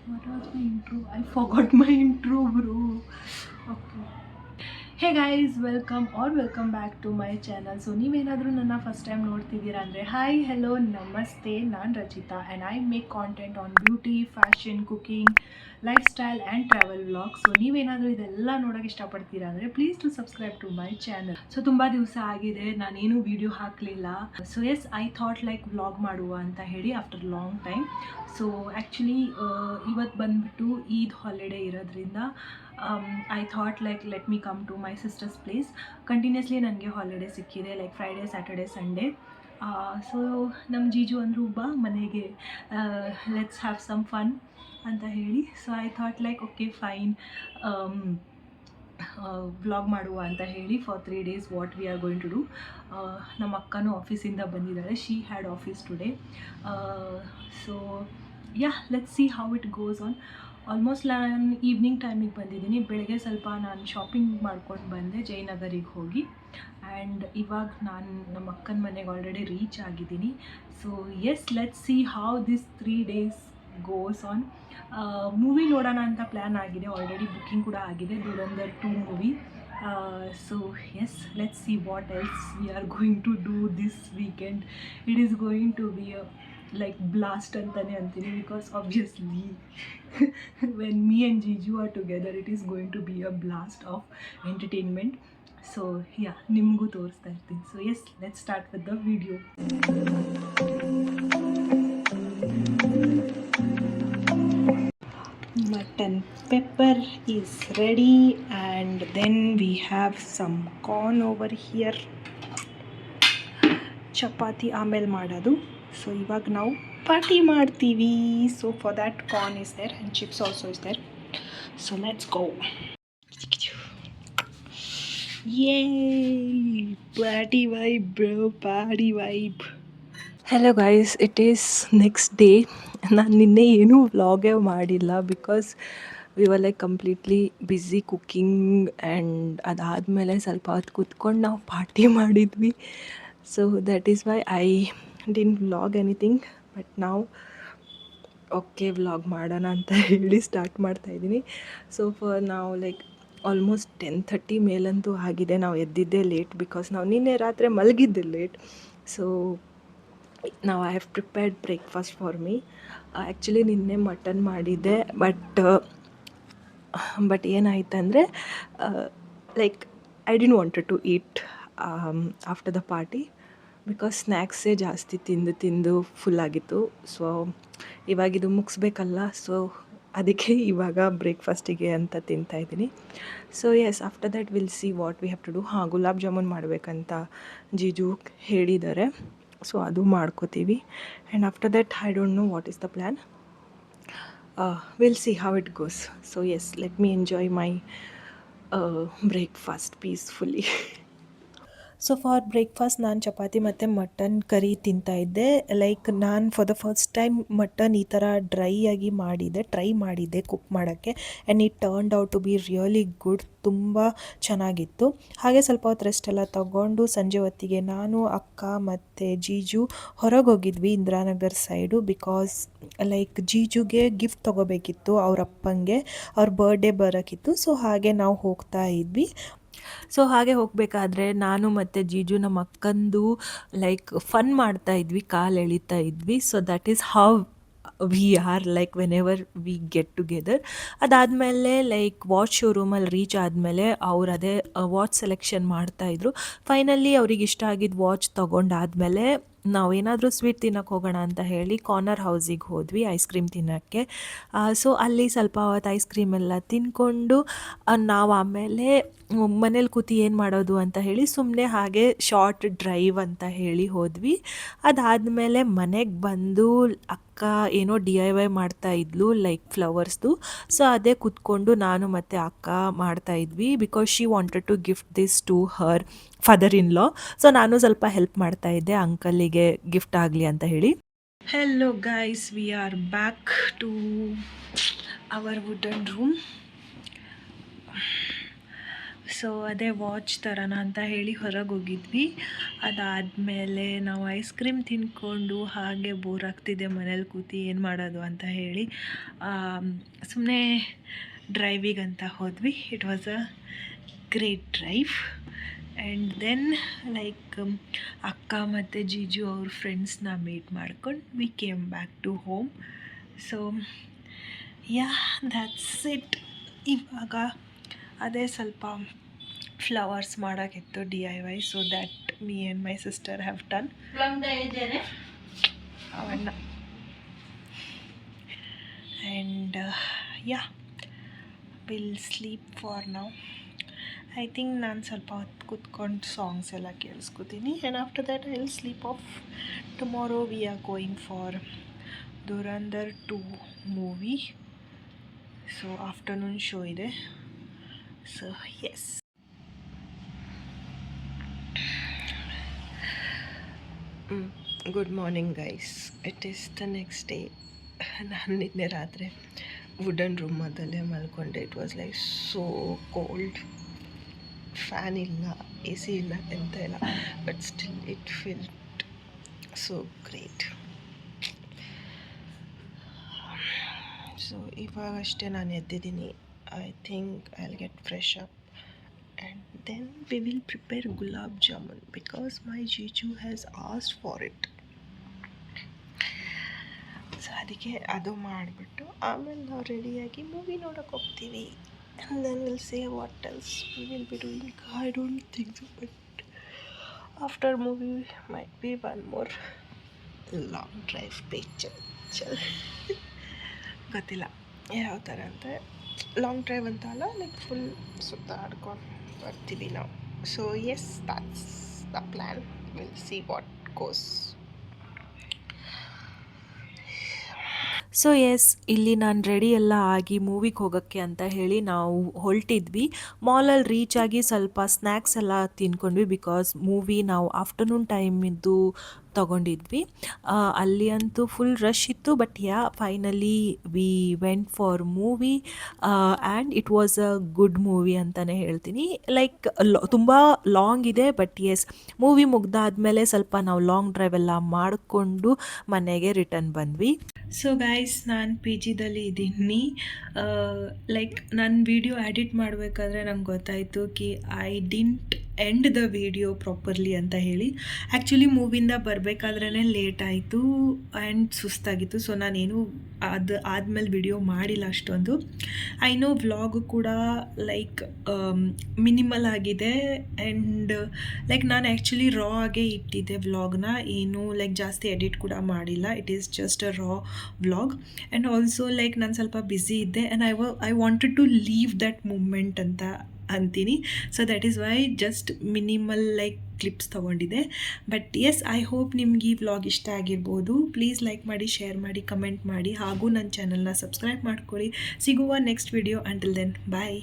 What was my intro? I forgot my intro, bro. Okay. Hey guys welcome back to my channel. So ನೀವೇನಾದರೂ ನನ್ನ first time ನೋಡ್ತಿದ್ದೀರಾ ಅಂದರೆ hi hello ನಮಸ್ತೆ, ನಾನು Rachitha and I make content on beauty, fashion, cooking, lifestyle and travel vlog. So ನೀವೇನಾದರೂ ಇದೆಲ್ಲ ನೋಡೋಕ್ಕೆ ಇಷ್ಟಪಡ್ತೀರಾ ಅಂದರೆ please to subscribe to my channel. So ತುಂಬ ದಿವಸ ಆಗಿದೆ, ನಾನೇನು ವೀಡಿಯೋ ಹಾಕಲಿಲ್ಲ. So yes, I thought like vlog ಮಾಡುವ ಅಂತ ಹೇಳಿ after long time. So actually ಇವತ್ತು ಬಂದುಬಿಟ್ಟು ಈದ್ ಹಾಲಿಡೇ ಇರೋದ್ರಿಂದ I thought like let me come to my sister's place. Continuously ನನಗೆ ಹಾಲಿಡೇ ಸಿಕ್ಕಿದೆ, like Friday, Saturday, Sunday. So ನಮ್ಮ ಜೀಜು ಅಂದರು ಬಾ ಮನೆಗೆ, ಲೆಟ್ಸ್ ಹ್ಯಾವ್ ಸಮ್ ಫನ್ ಅಂತ ಹೇಳಿ. So I thought like okay fine, vlog ಮಾಡುವ ಅಂತ ಹೇಳಿ for 3 days what we are going to do. ನಮ್ಮ ಅಕ್ಕನೂ ಆಫೀಸಿಂದ ಬಂದಿದ್ದಾಳೆ, she had office today. So yeah, let's see how it goes on. Almost ನಾನು ಈವ್ನಿಂಗ್ ಟೈಮಿಗೆ ಬಂದಿದ್ದೀನಿ. ಬೆಳಗ್ಗೆ ಸ್ವಲ್ಪ ನಾನು ಶಾಪಿಂಗ್ ಮಾಡ್ಕೊಂಡು ಬಂದೆ ಜಯನಗರಿಗೆ ಹೋಗಿ, ಆ್ಯಂಡ್ ಇವಾಗ ನಾನು ನಮ್ಮ ಅಕ್ಕನ ಮನೆಗೆ ಆಲ್ರೆಡಿ ರೀಚ್ ಆಗಿದ್ದೀನಿ. So yes, let's see how this 3 days goes on. Movie ನೋಡೋಣ ಅಂತ ಪ್ಲ್ಯಾನ್ ಆಗಿದೆ, ಆಲ್ರೆಡಿ ಬುಕ್ಕಿಂಗ್ ಕೂಡ ಆಗಿದೆ, Dhurandhar 2 movie. So yes, let's see what else we are going to do this weekend. It is going to be a like blast ಅಂತಲೇ ಅಂತೀನಿ, because obviously when me and Jiju are together, it is going to be a blast of entertainment. So yeah, nimgu ತೋರಿಸ್ತಾ ಇರ್ತೀನಿ. So yes, let's start with the video. Mutton pepper is ready, and then we have some corn over here. Chapati ಆಮೇಲೆ ಮಾಡೋದು. So ಇವಾಗ ನಾವು party ಮಾಡ್ತೀವಿ. So for that corn is there and chips also is there. So let's go. Yeah, party vibe bro, party vibe. Hello guys, it is next day. ನಾನು ನಿನ್ನೆ ಏನೂ ವ್ಲಾಗೇ ಮಾಡಿಲ್ಲ, because we were like completely busy cooking, and ಅದಾದಮೇಲೆ ಸ್ವಲ್ಪ ಹೊತ್ತು ಕೂತ್ಕೊಂಡು ನಾವು ಪಾರ್ಟಿ ಮಾಡಿದ್ವಿ. So that is why I didn't vlog anything. But ನಾವು ಓಕೆ ವ್ಲಾಗ್ ಮಾಡೋಣ ಅಂತ ಹೇಳಿ ಸ್ಟಾರ್ಟ್ ಮಾಡ್ತಾಯಿದ್ದೀನಿ. ಸೊ ಫಾರ್ ನಾವು ಲೈಕ್ ಆಲ್ಮೋಸ್ಟ್ 10:30 ಮೇಲಂತೂ ಆಗಿದೆ. ನಾವು ಎದ್ದಿದ್ದೇ ಲೇಟ್, ಬಿಕಾಸ್ ನಾವು ನಿನ್ನೆ ರಾತ್ರಿ ಮಲಗಿದ್ದೆ ಲೇಟ್. ಸೊ ನಾವು I have prepared breakfast for me. Actually ನಿನ್ನೆ ಮಟನ್ ಮಾಡಿದ್ದೆ, ಬಟ್ ಏನಾಯ್ತಂದರೆ like I didn't wanted to eat after the party, because ಸ್ನ್ಯಾಕ್ಸೇ ಜಾಸ್ತಿ ತಿಂದು ಫುಲ್ಲಾಗಿತ್ತು. ಸೊ ಇವಾಗಿದು ಮುಗಿಸ್ಬೇಕಲ್ಲ, ಸೊ ಅದಕ್ಕೆ ಇವಾಗ ಬ್ರೇಕ್ಫಾಸ್ಟಿಗೆ ಅಂತ ತಿಂತಾಯಿದ್ದೀನಿ. So yes, after that will see what we have to do. Gulab jamun ಮಾಡಬೇಕಂತ ಜೀಜು ಹೇಳಿದ್ದಾರೆ, ಸೊ ಅದು ಮಾಡ್ಕೋತೀವಿ. And after that I don't know what is the plan. Will see how it goes. So yes, let me enjoy my breakfast peacefully. So for breakfast ನಾನು ಚಪಾತಿ ಮತ್ತು mutton curry ತಿಂತಾಯಿದ್ದೆ. Like ನಾನು for the first time mutton ಈ ಥರ try ಮಾಡಿದ್ದೆ cook ಮಾಡೋಕ್ಕೆ, and it turned out to be really good. ತುಂಬ ಚೆನ್ನಾಗಿತ್ತು. ಹಾಗೆ ಸ್ವಲ್ಪ ಹೊತ್ತು ರೆಸ್ಟ್ ಎಲ್ಲ ತಗೊಂಡು ಸಂಜೆ ಹೊತ್ತಿಗೆ ನಾನು, ಅಕ್ಕ ಮತ್ತು ಜೀಜು ಹೊರಗೆ ಹೋಗಿದ್ವಿ ಇಂದಿರಾನಗರ್ ಸೈಡು, ಬಿಕಾಸ್ ಲೈಕ್ ಜೀಜುಗೆ ಗಿಫ್ಟ್ ತೊಗೋಬೇಕಿತ್ತು, ಅವ್ರ ಅಪ್ಪಂಗೆ ಅವ್ರ ಬರ್ಡೇ ಬರೋಕ್ಕಿತ್ತು. ಸೊ ಹಾಗೆ ನಾವು ಹೋಗ್ತಾ ಇದ್ವಿ. ಸೊ ಹಾಗೆ ಹೋಗಬೇಕಾದ್ರೆ ನಾನು ಮತ್ತು ಜೀಜು ನಮ್ಮ ಅಕ್ಕಂದು ಲೈಕ್ ಫನ್ ಮಾಡ್ತಾ ಇದ್ವಿ, ಕಾಲು ಎಳಿತಾ ಇದ್ವಿ. So that is how we are like when ever we get together. ಅದಾದಮೇಲೆ ಲೈಕ್ ವಾಚ್ ಶೋರೂಮಲ್ಲಿ ರೀಚ್ ಆದಮೇಲೆ ಅವ್ರು ಅದೇ ವಾಚ್ ಸೆಲೆಕ್ಷನ್ ಮಾಡ್ತಾಯಿದ್ರು. ಫೈನಲಿ ಅವ್ರಿಗೆ ಇಷ್ಟ ಆಗಿದ್ದು ವಾಚ್ ತೊಗೊಂಡಾದಮೇಲೆ ನಾವೇನಾದರೂ ಸ್ವೀಟ್ ತಿನ್ನೋಕ್ಕೆ ಹೋಗೋಣ ಅಂತ ಹೇಳಿ ಕಾರ್ನರ್ ಹೌಸಿಗೆ ಹೋದ್ವಿ ಐಸ್ ಕ್ರೀಮ್ ತಿನ್ನೋಕ್ಕೆ. ಸೊ ಅಲ್ಲಿ ಸ್ವಲ್ಪ ಹೊತ್ತು ಐಸ್ ಕ್ರೀಮ್ ಎಲ್ಲ ತಿಂದ್ಕೊಂಡು ನಾವು ಆಮೇಲೆ ಮನೇಲಿ ಕೂತು ಏನು ಮಾಡೋದು ಅಂತ ಹೇಳಿ ಸುಮ್ಮನೆ ಹಾಗೆ ಶಾರ್ಟ್ ಡ್ರೈವ್ ಅಂತ ಹೇಳಿ ಹೋದ್ವಿ. ಅದಾದಮೇಲೆ ಮನೆಗೆ ಬಂದು ಅಕ್ಕ ಏನೋ DIY ಮಾಡ್ತಾಯಿದ್ಲು, ಲೈಕ್ ಫ್ಲವರ್ಸ್ದು. ಸೊ ಅದೇ ಕೂತ್ಕೊಂಡು ನಾನು ಮತ್ತು ಅಕ್ಕ ಮಾಡ್ತಾಯಿದ್ವಿ, because she wanted to gift this to her father in law. So ನಾನು ಸ್ವಲ್ಪ ಹೆಲ್ಪ್ ಮಾಡ್ತಾಯಿದ್ದೆ ಅಂಕಲಿಗೆ ಗಿಫ್ಟ್ ಆಗಲಿ ಅಂತ ಹೇಳಿ. Hello guys, we are back to our wooden room. So ಅದೇ ವಾಚ್ ತರೋಣ ಅಂತ ಹೇಳಿ ಹೊರಗೆ ಹೋಗಿದ್ವಿ. ಅದಾದಮೇಲೆ ನಾವು ಐಸ್ ಕ್ರೀಮ್ ತಿಂದ್ಕೊಂಡು ಹಾಗೆ ಬೋರ್ ಆಗ್ತಿದೆ ಮನೇಲಿ ಕೂತು ಏನು ಮಾಡೋದು ಅಂತ ಹೇಳಿ ಸುಮ್ಮನೆ ಡ್ರೈವಿಗೆ ಅಂತ ಹೋದ್ವಿ. It was a great drive. And then like ಅಕ್ಕ ಮತ್ತು ಜೀಜು ಅವ್ರ ಫ್ರೆಂಡ್ಸ್ನ ಮೀಟ್ ಮಾಡ್ಕೊಂಡು we came back to home. So yeah that's it. ಇವಾಗ ಅದೇ ಸ್ವಲ್ಪ ಫ್ಲವರ್ಸ್ ಮಾಡೋಕ್ಕಿತ್ತು DIY. So that me and my sister have done. ಅವನ್ನ and yeah will sleep for now. I think ನಾನು ಸ್ವಲ್ಪ ಹೊತ್ತು ಕೂತ್ಕೊಂಡು ಸಾಂಗ್ಸ್ ಎಲ್ಲ ಕೇಳಿಸ್ಕೊತೀನಿ. And after that I will sleep off. Tomorrow we are going for Dhurandhar 2 movie. So afternoon show ಇದೆ. So yes. Good morning guys. It is the next day. ನಾನು ನಿನ್ನೆ ರಾತ್ರಿ ವುಡನ್ ರೂಮದಲ್ಲೇ ಮಲ್ಕೊಂಡೆ. It was like so cold. Fan ಇಲ್ಲ, AC ಇಲ್ಲ, ಎಂತ ಇಲ್ಲ, but still it felt so great. So ಇವಾಗಷ್ಟೇ ನಾನು ಎದ್ದಿದ್ದೀನಿ. I think I will get fresh up and then we will prepare gulab jamun because my Jiju has asked for it. So ಅದಕ್ಕೆ ಅದು ಮಾಡಿಬಿಟ್ಟು ಆಮೇಲೆ ನಾವು ರೆಡಿಯಾಗಿ ಮೂವಿ ನೋಡೋಕೆ ಹೋಗ್ತೀವಿ. and then we'll see what else we will be doing. I don't think so, but after movie might be one more long drive picture. ಗೊತ್ತಿಲ್ಲ ಯಾವ ಥರ ಅಂತ. ಲಾಂಗ್ ಡ್ರೈವ್ ಅಂತ ಅಲ್ಲ, ಲೈಕ್ ಫುಲ್ ಸುತ್ತಾಡ್ಕೊಂಡು ಬರ್ತೀವಿ ನಾವು. So yes, that's the plan. We'll see what goes. So yes, ಇಲ್ಲಿ ನಾನು ರೆಡಿ ಎಲ್ಲ ಆಗಿ ಮೂವಿಗೆ ಹೋಗೋಕ್ಕೆ ಅಂತ ಹೇಳಿ ನಾವು ಹೊರಟಿದ್ವಿ. ಮಾಲಲ್ಲಿ ರೀಚ್ ಆಗಿ ಸ್ವಲ್ಪ ಸ್ನ್ಯಾಕ್ಸ್ ಎಲ್ಲ ತಿನ್ಕೊಂಡ್ವಿ. ಬಿಕಾಸ್ ಮೂವಿ ನಾವು ಆಫ್ಟರ್ನೂನ್ ಟೈಮಿದ್ದು ತೊಗೊಂಡಿದ್ವಿ. ಅಲ್ಲಿ ಅಂತೂ ಫುಲ್ ರಶ್ ಇತ್ತು. But finally we went for movie and it was a good movie ಅಂತಲೇ ಹೇಳ್ತೀನಿ. ಲೈಕ್ ತುಂಬ ಲಾಂಗ್ ಇದೆ, ಬಟ್ ಎಸ್, ಮೂವಿ ಮುಗ್ದಾದ್ಮೇಲೆ ಸ್ವಲ್ಪ ನಾವು ಲಾಂಗ್ ಡ್ರೈವ್ ಎಲ್ಲ ಮಾಡಿಕೊಂಡು ಮನೆಗೆ ರಿಟರ್ನ್ ಬಂದ್ವಿ. ಸೊ ಗೈಸ್, ನಾನು PG ಇದ್ದೀನಿ. ಲೈಕ್ ನನ್ನ ವಿಡಿಯೋ ಎಡಿಟ್ ಮಾಡಬೇಕಾದ್ರೆ ನಂಗೆ ಗೊತ್ತಾಯಿತು ಕಿ I didn't end the video properly ಅಂತ ಹೇಳಿ. ಆ್ಯಕ್ಚುಲಿ ಮೂವಿಂದ ಬರಬೇಕಾದ್ರೇ ಲೇಟ್ ಆಯಿತು ಆ್ಯಂಡ್ ಸುಸ್ತಾಗಿತ್ತು. ಸೊ ನಾನೇನು ಅದು ಆದಮೇಲೆ ವಿಡಿಯೋ ಮಾಡಿಲ್ಲ ಅಷ್ಟೊಂದು. ಐ ನೋ ವ್ಲಾಗು ಕೂಡ ಲೈಕ್ ಮಿನಿಮಲ್ ಆಗಿದೆ. ಆ್ಯಂಡ್ ಲೈಕ್ ನಾನು ಆ್ಯಕ್ಚುಲಿ ರಾ ಆಗೇ ಇಟ್ಟಿದ್ದೆ ವ್ಲಾಗ್ನ, ಏನು ಲೈಕ್ ಜಾಸ್ತಿ ಎಡಿಟ್ ಕೂಡ ಮಾಡಿಲ್ಲ. It is just a raw vlog. And also like ನಾನು ಸ್ವಲ್ಪ ಬ್ಯುಸಿ ಇದ್ದೆ and I wanted to leave that moment ಅಂತ ಅಂತೀನಿ. So that is why just minimal like clips ತೊಗೊಂಡಿದ್ದೆ. ಬಟ್ ಎಸ್, ಐ ಹೋಪ್ ನಿಮ್ಗೆ ಈ ವ್ಲಾಗ್ ಇಷ್ಟ ಆಗಿರ್ಬೋದು. ಪ್ಲೀಸ್ ಲೈಕ್ ಮಾಡಿ, ಶೇರ್ ಮಾಡಿ, ಕಮೆಂಟ್ ಮಾಡಿ, ಹಾಗೂ ನನ್ನ ಚಾನಲ್ನ ಸಬ್ಸ್ಕ್ರೈಬ್ ಮಾಡ್ಕೊಳ್ಳಿ. ಸಿಗುವ ನೆಕ್ಸ್ಟ್ ವಿಡಿಯೋ. ಅಂಟಿಲ್ ದೆನ್, ಬಾಯ್.